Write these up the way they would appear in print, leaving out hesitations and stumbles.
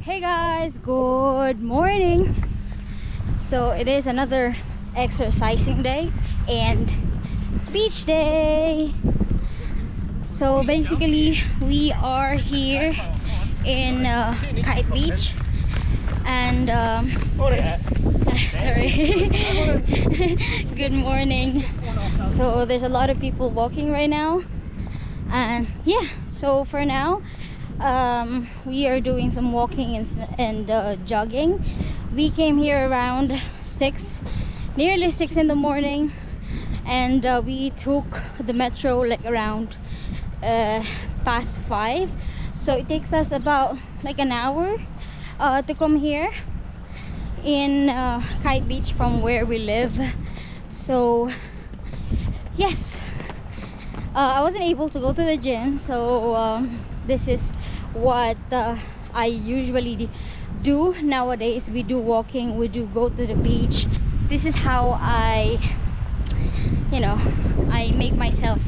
Hey guys, good morning. So it is another exercising day and beach day. So basically we are here in Kite Beach and sorry. Good morning. So there's a lot of people walking right now, and yeah, so for now we are doing some walking and jogging. We came here around 6, nearly 6 in the morning, and we took the metro like around past 5, so it takes us about like an hour to come here in Kite Beach from where we live. So yes, I wasn't able to go to the gym, so this is what I usually do nowadays. We do walking, we do go to the beach. This is how I make myself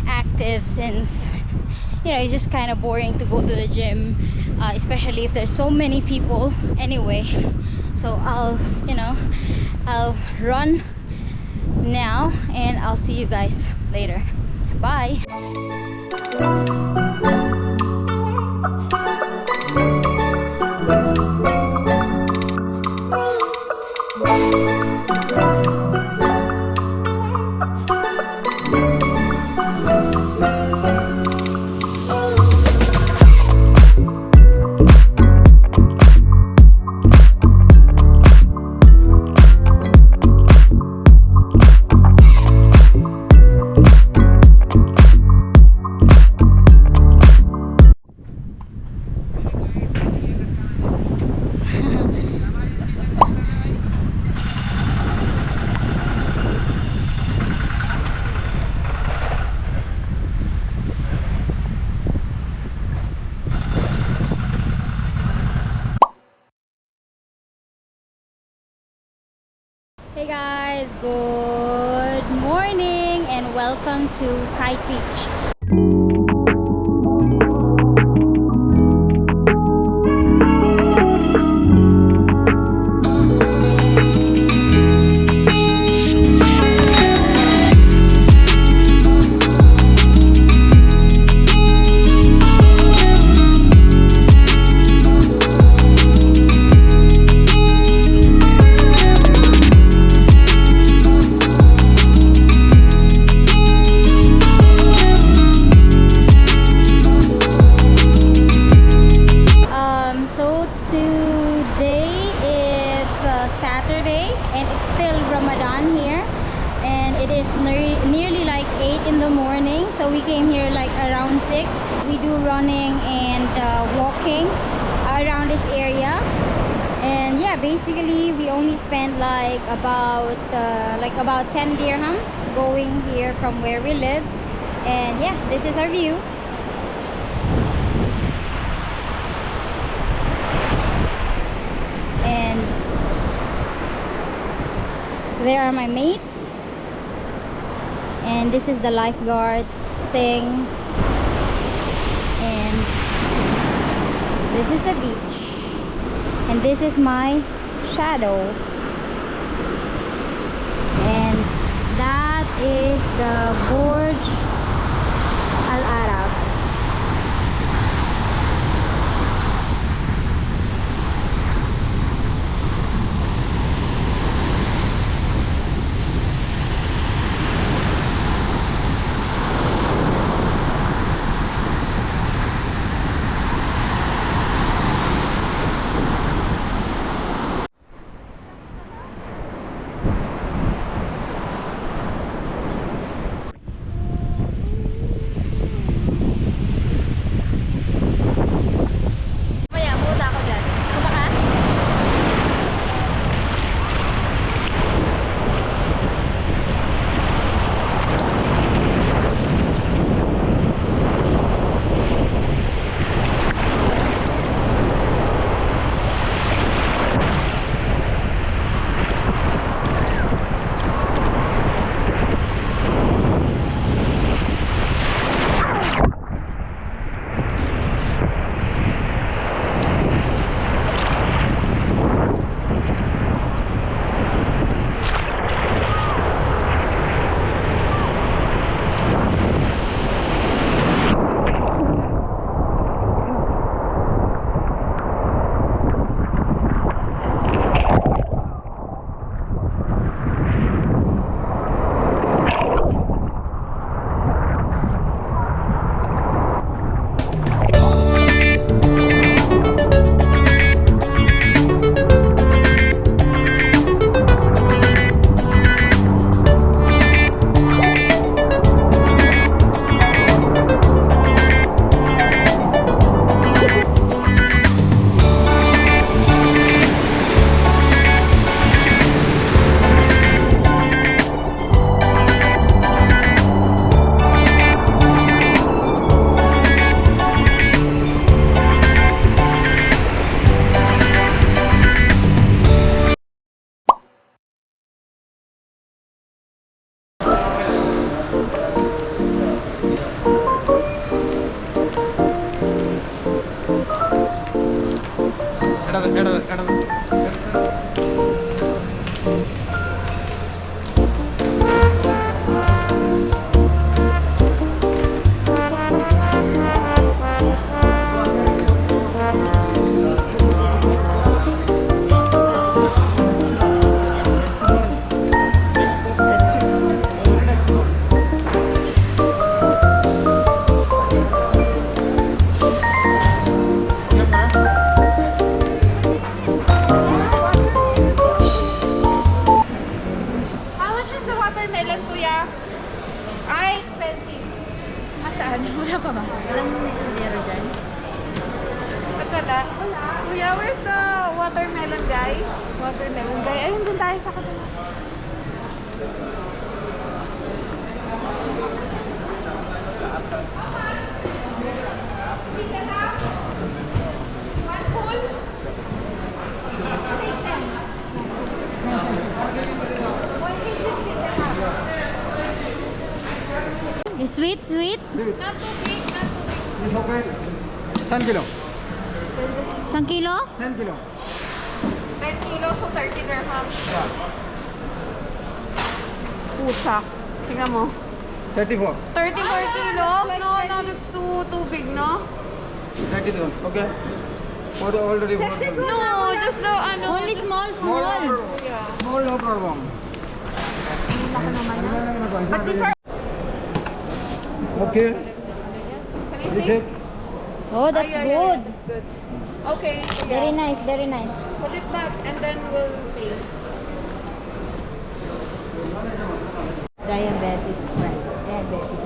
active, since it's just kind of boring to go to the gym, especially if there's so many people anyway. So I'll run now and I'll see you guys later. Bye. Hey guys, good morning and welcome to Kite Beach. Saturday, and it's still Ramadan here, and it is nearly like 8 in the morning, so we came here like around 6. We do running and walking around this area, and yeah, basically we only spent like about 10 dirhams going here from where we live. And yeah, this is our view. And there are my mates, and this is the lifeguard thing, and this is the beach, and this is my shadow, and that is the Burj Al Arab. Wala pa ba? Walang meron dyan? Wala. Kuya, where's the watermelon guy? Watermelon guy. Ayun, dun tayo sa kabila. Sweet, sweet. Not too big, not too big. 10 kilo. 1 kilo? 10 kilo. 10 kilos, so 30 dirhams. Pucha. Tingnan mo. 34. 34 kilos? No, that's too big, no? 30 dirhams. Okay. Already Check this one. No, just the ano. Only small, small. Yeah. Small no problem. But these are... Okay. Can I You see? check. Oh, that's Yeah, good. that's good. Okay. So Very yeah. nice, very nice. Put it back and then we'll pay. Diabetes friend. Diabetes.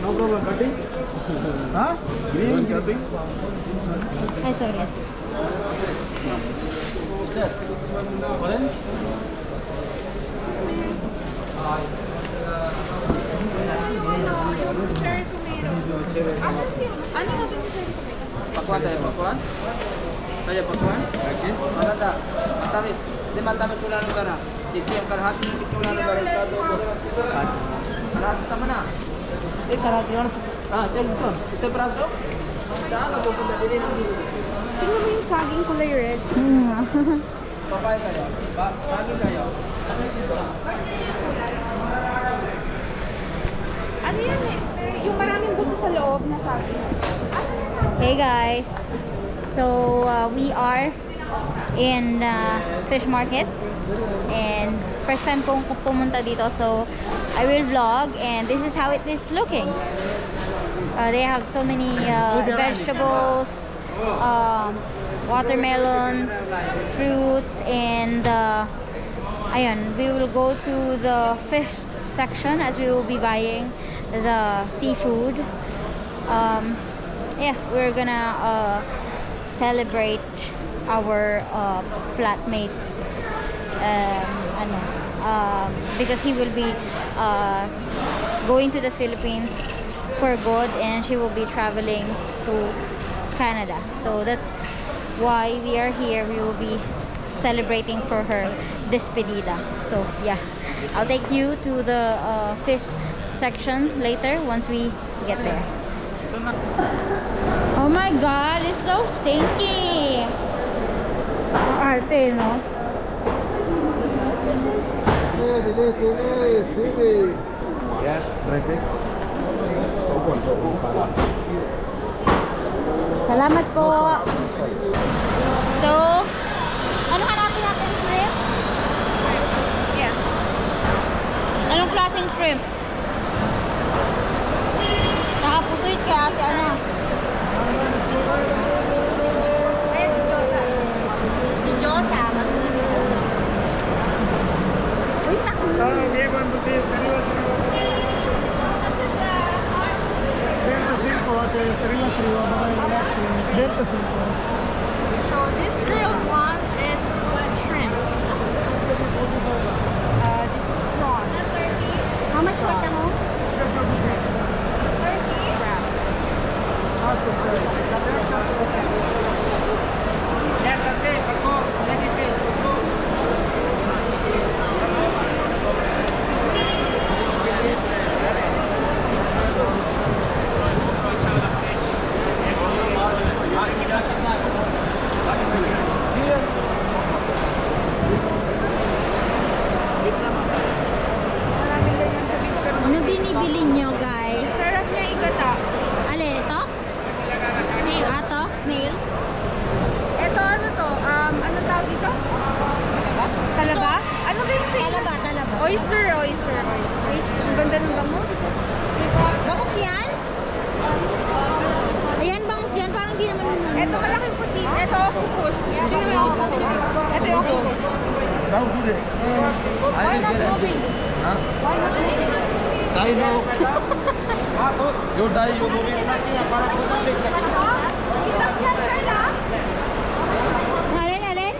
No problem. Cutting? Huh? Green cutting? Ay, sorry. Orange? Cherry tomato. Asan siya? Ano yung cherry tomato? Pakuan tayo, pakuan. Tayo pakuan. Lagi. Maganda. Matamis. Di matamis wala nung kana. Dito yung karahati ng dito wala nung kana. Karahati tama na. Karahati yun. Diyan gusto. Isa braso. Saan na pupunta din ng dito? Tingnan mo yung saging kulay red. Papay kayo. Saging kayo. Ano yan eh? Yung maraming buto sa loob na saging. Hey guys, so we are in fish market and first time kong pumunta dito, so I will vlog and this is how it is looking. They have so many vegetables, watermelons, fruits, and ayun, we will go to the fish section as we will be buying the seafood. Yeah, we're gonna celebrate our flatmates because he will be going to the Philippines for good and she will be traveling to Canada, so that's why we are here. We will be celebrating for her despedida. So yeah, I'll take you to the fish section later once we get there. Oh my god, it's so stinky. Arte, no? Yes, perfect. Salamat po. So, ano hanapin natin? Shrimp? Yeah. Anong klaseng shrimp? Nakapusuit kay ate, ano? Si Josa. Uy, takbo. So this grilled one, it's shrimp. This is prawns. How much for the mo? Yes, okay. Pako. Lagi fish. Ano binibili nyo, guys? Sarap niya igata. Alin, ito? Snail. Ato? Snail? Ito ano to? Ano tawag dito? Talaba? Ano ba yung Talaba, talaba. Oyster. Ang ganda ng bangus. Bangus yan? Ayan, bangus yan. Parang di naman. Ito malaking pusit. Ito, puput. Die now. You die, you moving. Alin?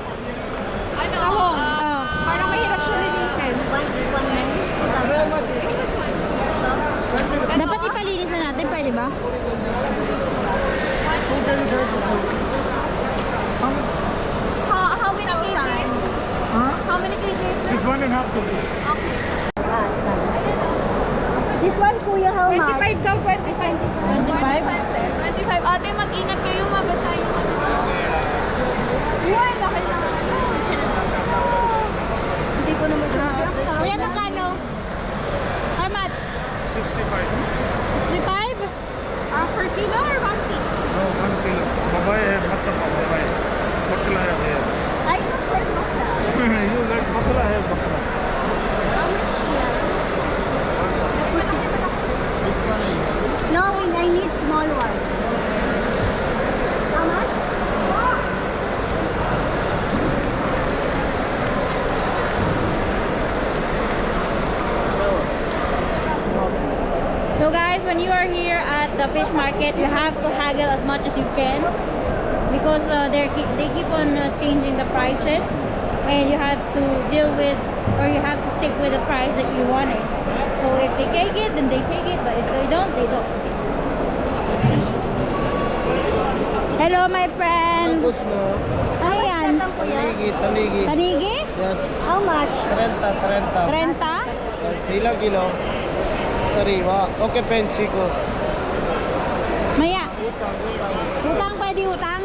Tahong. Parang mahirap siya linisin. Dapat ipalinis na natin, pwede ba? How many kg? Huh? How many kg is This 1.5 kg. This one, kuya, how much? 25 daw, 25. 25? Ate, mag-ingat kayo, mabasa yung Uy, laki na. Hindi ko naman siya. Kuya, magkano? How much? 65. 65? Per kilo or 1 piece? No, 1 kilo. Babae hai, matlab babae. Bakla hai. I don't like bakla. You like bakla hai, bakla. No, I need small one. How much? So guys, when you are here at the fish market, you have to haggle as much as you can because they keep on changing the prices, and you have to deal with, or you have to stick with the price that you wanted. So if they take it, then they take it, but if they don't, they don't. Hello my friend. Tapos mo, Ano yan? tanigi. Tanigi? Yes, How much? 30. 30? Sila kilo. Sariwa. Okay, penchi ko. Maya. Utang, pwede utang?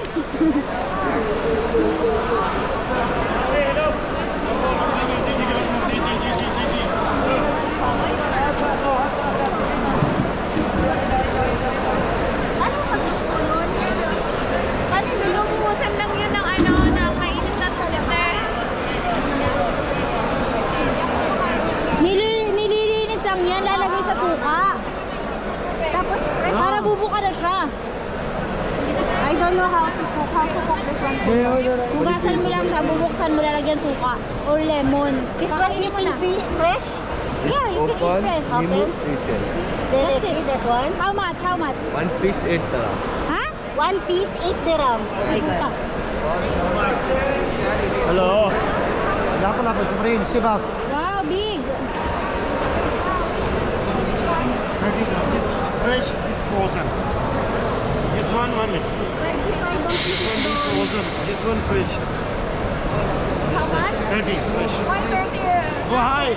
Ano pagkukunon? Ano, binubumusan lang yun ng ano, ng mainit na tulite. Nililinis lang yan, lalagay sa suka. Tapos, fresh. Para bubuka na siya. I don't know how to cook this one. Hugasan mo lang siya, bubuksan mo, lalagyan suka or lemon. This one Kakainin mo na. eating fresh? Yeah, you can eat fresh. Open? That's it. That one? How much? How much? 1 piece 8 dirham. Ha? 1 piece, 8 dirham. Oh my God. Hello. Lapalapa, Supreme, Sibak. Wow, big. This fresh, this frozen. This one only. This one is frozen. This one fresh. How much? 30 fresh. 130. Go high.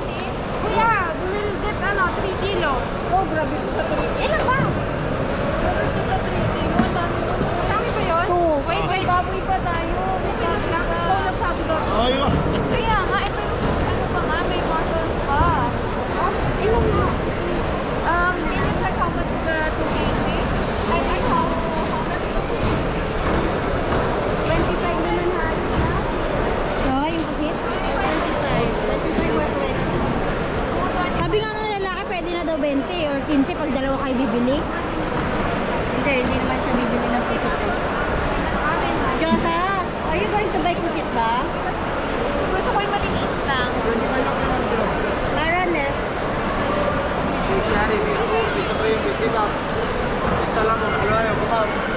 Kuya, we will get ano, 3 kilo. Oh, grabe ko sa 3. Ilan ba? Grabe siya sa 3 kilo. Ang dami mo. Dami ba yun? Wait. Baboy pa tayo. So, nagsabi ko. Oh, you. Kaya nga, ito yung ano pa nga, may muscles pa. Oh, ilan nga? Can you check how much is the 2 kg? I how much? 25 naman halos na. So, yung pusit. 25 or 20. Sabi nga ng lalaki, pwede na daw 20 or 15 pag dalawa kayo bibili. Hindi naman siya bibili ng pusit. Josa, are you going to buy pusit ba? Gusto ko yung maliliit lang. Maranes. Supreme, Sibak. Isa lang, halo, kumam.